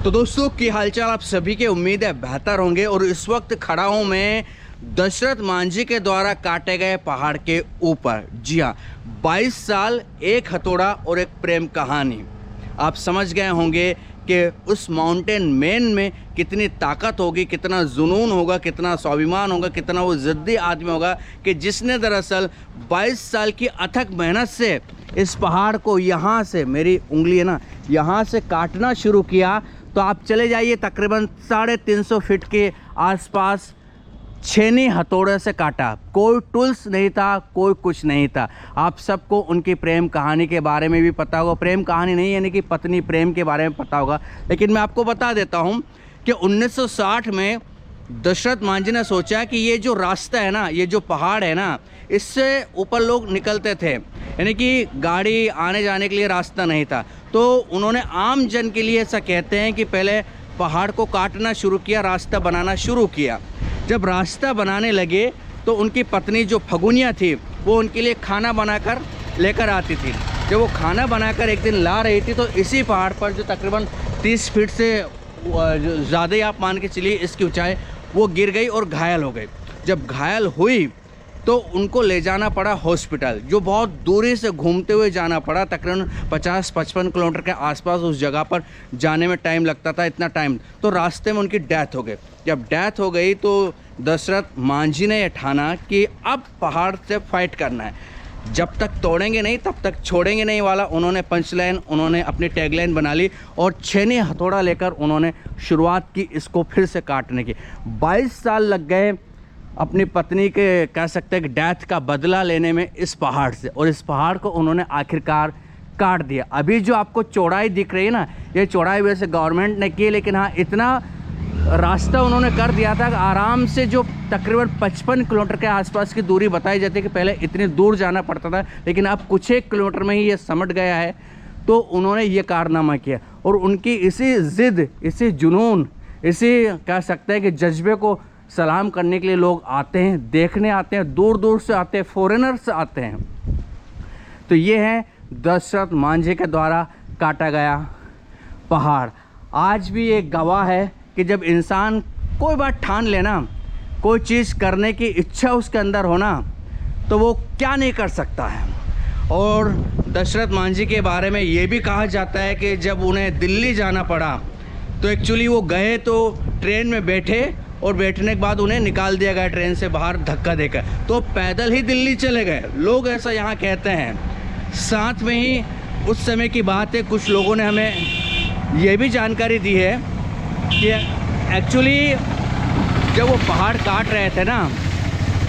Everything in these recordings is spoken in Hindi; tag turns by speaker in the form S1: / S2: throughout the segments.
S1: तो दोस्तों की हालचाल आप सभी के उम्मीद है बेहतर होंगे। और इस वक्त खड़ा हूं मैं दशरथ मांझी के द्वारा काटे गए पहाड़ के ऊपर। जी हाँ, 22 साल, एक हथौड़ा और एक प्रेम कहानी। आप समझ गए होंगे कि उस माउंटेन मैन में कितनी ताकत होगी, कितना जुनून होगा, कितना स्वाभिमान होगा, कितना वो ज़िद्दी आदमी होगा कि जिसने दरअसल 22 साल की अथक मेहनत से इस पहाड़ को यहाँ से, मेरी उंगली है ना, यहाँ से काटना शुरू किया। तो आप चले जाइए तकरीबन 350 फीट के आसपास छेनी हथौड़े से काटा। कोई टूल्स नहीं था, कोई कुछ नहीं था। आप सबको उनकी प्रेम कहानी के बारे में भी पता होगा। प्रेम कहानी नहीं यानी कि पत्नी प्रेम के बारे में पता होगा, लेकिन मैं आपको बता देता हूँ कि 1960 में दशरथ मांझी ने सोचा कि ये जो रास्ता है ना, ये जो पहाड़ है ना, इससे ऊपर लोग निकलते थे, यानी कि गाड़ी आने जाने के लिए रास्ता नहीं था। तो उन्होंने आम जन के लिए, ऐसा कहते हैं कि पहले पहाड़ को काटना शुरू किया, रास्ता बनाना शुरू किया। जब रास्ता बनाने लगे तो उनकी पत्नी जो फगुनिया थी वो उनके लिए खाना बनाकर लेकर आती थी। जब वो खाना बनाकर एक दिन ला रही थी तो इसी पहाड़ पर, जो तकरीबन 30 फीट से ज़्यादा ही आप मान के चलिए इसकी ऊंचाई, वो गिर गई और घायल हो गई। जब घायल हुई तो उनको ले जाना पड़ा हॉस्पिटल, जो बहुत दूरी से घूमते हुए जाना पड़ा। तकरीबन 50-55 किलोमीटर के आसपास उस जगह पर जाने में टाइम लगता था, इतना टाइम। तो रास्ते में उनकी डेथ हो गई। जब डेथ हो गई तो दशरथ मांझी ने यह ठाना कि अब पहाड़ से फाइट करना है, जब तक तोड़ेंगे नहीं तब तक छोड़ेंगे नहीं वाला उन्होंने पंचलाइन, उन्होंने अपनी टैगलाइन बना ली और छेनी हथौड़ा लेकर उन्होंने शुरुआत की इसको फिर से काटने की। 22 साल लग गए अपनी पत्नी के, कह सकते हैं कि डेथ का बदला लेने में इस पहाड़ से, और इस पहाड़ को उन्होंने आखिरकार काट दिया। अभी जो आपको चौड़ाई दिख रही है ना, ये चौड़ाई वैसे गवर्नमेंट ने की, लेकिन हाँ इतना रास्ता उन्होंने कर दिया था कि आराम से, जो तकरीबन 55 किलोमीटर के आसपास की दूरी बताई जाती है कि पहले इतनी दूर जाना पड़ता था, लेकिन अब कुछ एक किलोमीटर में ही ये समट गया है। तो उन्होंने ये कारनामा किया और उनकी इसी ज़िद, इसी जुनून, इसी कह सकते हैं कि जज्बे को सलाम करने के लिए लोग आते हैं, देखने आते हैं, दूर दूर से आते हैं, फॉरेनर्स आते हैं। तो ये है दशरथ मांझी के द्वारा काटा गया पहाड़। आज भी एक गवाह है कि जब इंसान कोई बात ठान लेना, कोई चीज़ करने की इच्छा उसके अंदर होना, तो वो क्या नहीं कर सकता है। और दशरथ मांझी के बारे में ये भी कहा जाता है कि जब उन्हें दिल्ली जाना पड़ा तो एक्चुअली वो गए तो ट्रेन में बैठे और बैठने के बाद उन्हें निकाल दिया गया ट्रेन से बाहर धक्का देकर, तो पैदल ही दिल्ली चले गए। लोग ऐसा यहाँ कहते हैं। साथ में ही उस समय की बात है, कुछ लोगों ने हमें ये भी जानकारी दी है कि एक्चुअली जब वो पहाड़ काट रहे थे ना,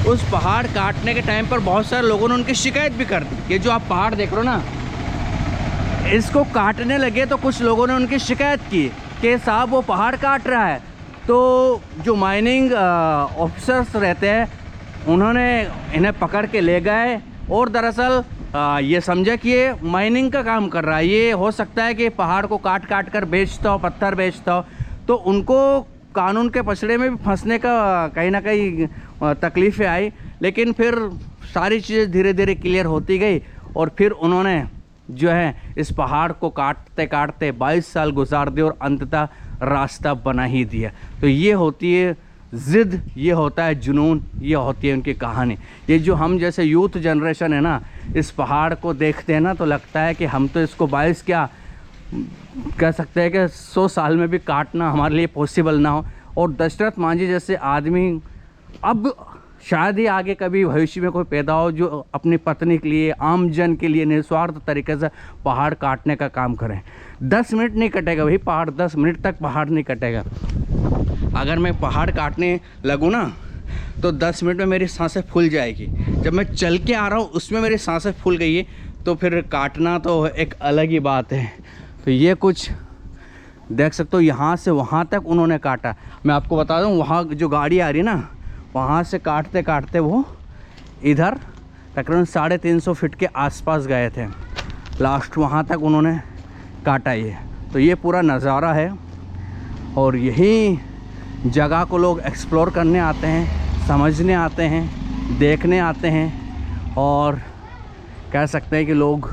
S1: उस पहाड़ काटने के टाइम पर बहुत सारे लोगों ने उनकी शिकायत भी कर दी। ये जो आप पहाड़ देख रहे हो ना, इसको काटने लगे तो कुछ लोगों ने उनकी शिकायत की कि साहब वो पहाड़ काट रहा है। तो जो माइनिंग ऑफिसर्स रहते हैं उन्होंने इन्हें पकड़ के ले गए और दरअसल ये समझा कि ये माइनिंग का काम कर रहा है, ये हो सकता है कि पहाड़ को काट काट कर बेचता हो, पत्थर बेचता हो। तो उनको कानून के पछड़े में भी फंसने का कहीं ना कहीं तकलीफ़ें आई, लेकिन फिर सारी चीज़ें धीरे धीरे क्लियर होती गई और फिर उन्होंने जो है इस पहाड़ को काटते काटते 22 साल गुजार दिए और अंततः रास्ता बना ही दिया। तो ये होती है ज़िद, ये होता है जुनून, ये होती है उनकी कहानी। ये जो हम जैसे यूथ जनरेशन है ना, इस पहाड़ को देखते हैं ना तो लगता है कि हम तो इसको 22 क्या कह सकते हैं कि 100 साल में भी काटना हमारे लिए पॉसिबल ना हो। और दशरथ मांझी जैसे आदमी अब शायद ही आगे कभी भविष्य में कोई पैदा हो जो अपनी पत्नी के लिए, आम जन के लिए निस्वार्थ तरीके से पहाड़ काटने का काम करें। 10 मिनट नहीं कटेगा भाई पहाड़, 10 मिनट तक पहाड़ नहीं कटेगा। अगर मैं पहाड़ काटने लगूँ ना तो 10 मिनट में मेरी सांसें फूल जाएगी। जब मैं चल के आ रहा हूँ उसमें मेरी सांसें फूल गई है, तो फिर काटना तो एक अलग ही बात है। तो ये कुछ देख सकते हो, यहाँ से वहाँ तक उन्होंने काटा। मैं आपको बता दूँ, वहाँ जो गाड़ी आ रही है ना, वहाँ से काटते काटते वो इधर तकरीबन 350 फीट के आसपास गए थे। लास्ट वहाँ तक उन्होंने काटा ये। तो ये पूरा नज़ारा है और यही जगह को लोग एक्सप्लोर करने आते हैं, समझने आते हैं, देखने आते हैं और कह सकते हैं कि लोग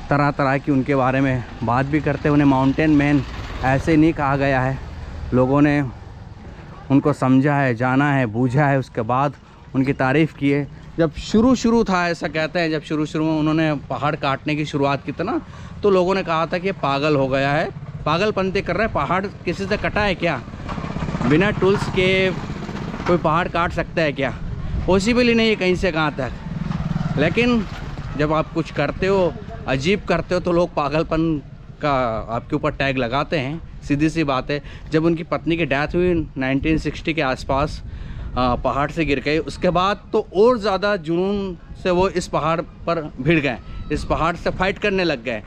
S1: तरह तरह की उनके बारे में बात भी करते हैं। उन्हें माउंटेन मैन ऐसे नहीं कहा गया है। लोगों ने उनको समझा है, जाना है, बूझा है, उसके बाद उनकी तारीफ़ की है। जब शुरू था, ऐसा कहते हैं, जब शुरू में उन्होंने पहाड़ काटने की शुरुआत की थी ना, तो लोगों ने कहा था कि ये पागल हो गया है, पागलपंती कर रहा है, पहाड़ किसी से कटा है क्या? बिना टूल्स के कोई पहाड़ काट सकता है क्या? पॉसिबल ही नहीं है कहीं से कहाँ तक। लेकिन जब आप कुछ करते हो, अजीब करते हो, तो लोग पागलपन का आपके ऊपर टैग लगाते हैं। सीधी सी बात है। जब उनकी पत्नी की डेथ हुई 1960 के आसपास, पहाड़ से गिर गए, उसके बाद तो और ज़्यादा जुनून से वो इस पहाड़ पर भिड़ गए, इस पहाड़ से फाइट करने लग गए।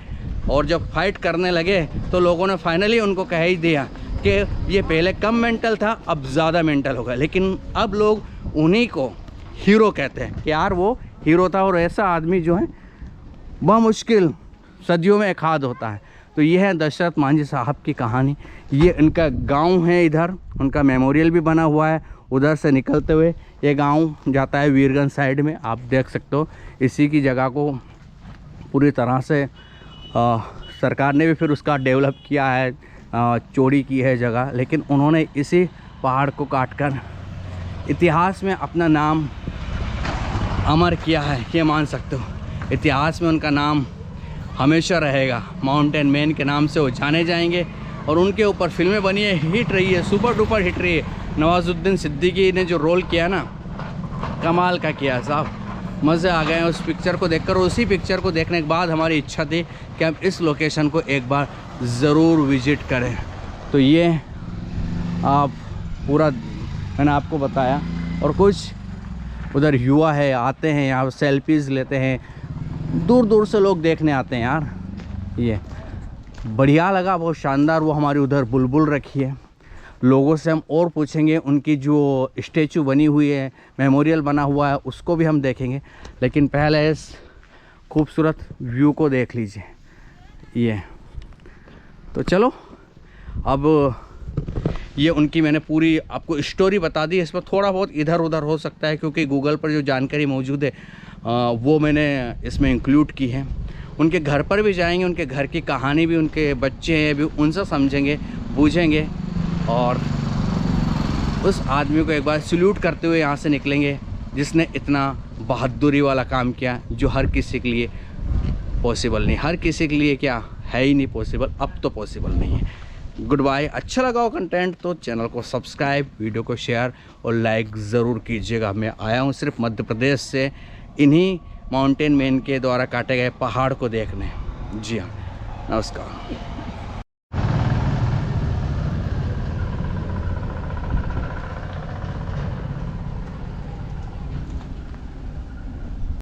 S1: और जब फाइट करने लगे तो लोगों ने फाइनली उनको कह ही दिया कि ये पहले कम मेंटल था, अब ज़्यादा मेंटल होगा। लेकिन अब लोग उन्हीं को हीरो कहते हैं कि यार वो हीरो था। और ऐसा आदमी जो है मुश्किल सदियों में एक हाथ होता है। तो ये है दशरथ मांझी साहब की कहानी। ये इनका गांव है, इधर उनका मेमोरियल भी बना हुआ है। उधर से निकलते हुए ये गांव जाता है वीरगंज साइड में, आप देख सकते हो। इसी की जगह को पूरी तरह से सरकार ने भी फिर उसका डेवलप किया है, चौड़ी की है जगह। लेकिन उन्होंने इसी पहाड़ को काटकर इतिहास में अपना नाम अमर किया है, ये मान सकते हो। इतिहास में उनका नाम हमेशा रहेगा, माउंटेन मैन के नाम से वो जाने जाएंगे। और उनके ऊपर फिल्में बनी है, हिट रही है, सुपर डुपर हिट रही है। नवाजुद्दीन सिद्दीकी ने जो रोल किया ना, कमाल का किया साहब, मज़े आ गए उस पिक्चर को देखकर। उसी पिक्चर को देखने के बाद हमारी इच्छा थी कि हम इस लोकेशन को एक बार ज़रूर विज़िट करें। तो ये आप पूरा मैंने आपको बताया। और कुछ उधर युवा है, आते हैं यहाँ सेल्फीज़ लेते हैं, दूर दूर से लोग देखने आते हैं यार। ये बढ़िया लगा, बहुत शानदार। वो हमारी उधर बुलबुल रखी है। लोगों से हम और पूछेंगे, उनकी जो स्टैचू बनी हुई है, मेमोरियल बना हुआ है, उसको भी हम देखेंगे। लेकिन पहले इस खूबसूरत व्यू को देख लीजिए। ये तो चलो, अब ये उनकी मैंने पूरी आपको स्टोरी बता दी। इसमें थोड़ा बहुत इधर उधर हो सकता है, क्योंकि गूगल पर जो जानकारी मौजूद है वो मैंने इसमें इंक्लूड की है। उनके घर पर भी जाएंगे, उनके घर की कहानी भी, उनके बच्चे हैं भी, उनसे समझेंगे, बूझेंगे। और उस आदमी को एक बार सल्यूट करते हुए यहाँ से निकलेंगे, जिसने इतना बहादुरी वाला काम किया, जो हर किसी के लिए पॉसिबल नहीं। हर किसी के लिए क्या है ही नहीं पॉसिबल, अब तो पॉसिबल नहीं है। Good bye. अच्छा लगा हो कंटेंट तो चैनल को सब्सक्राइब, वीडियो को शेयर और लाइक ज़रूर कीजिएगा। मैं आया हूँ सिर्फ मध्य प्रदेश से इन्हीं माउंटेन मैन के द्वारा काटे गए पहाड़ को देखने। जी हाँ, नमस्कार।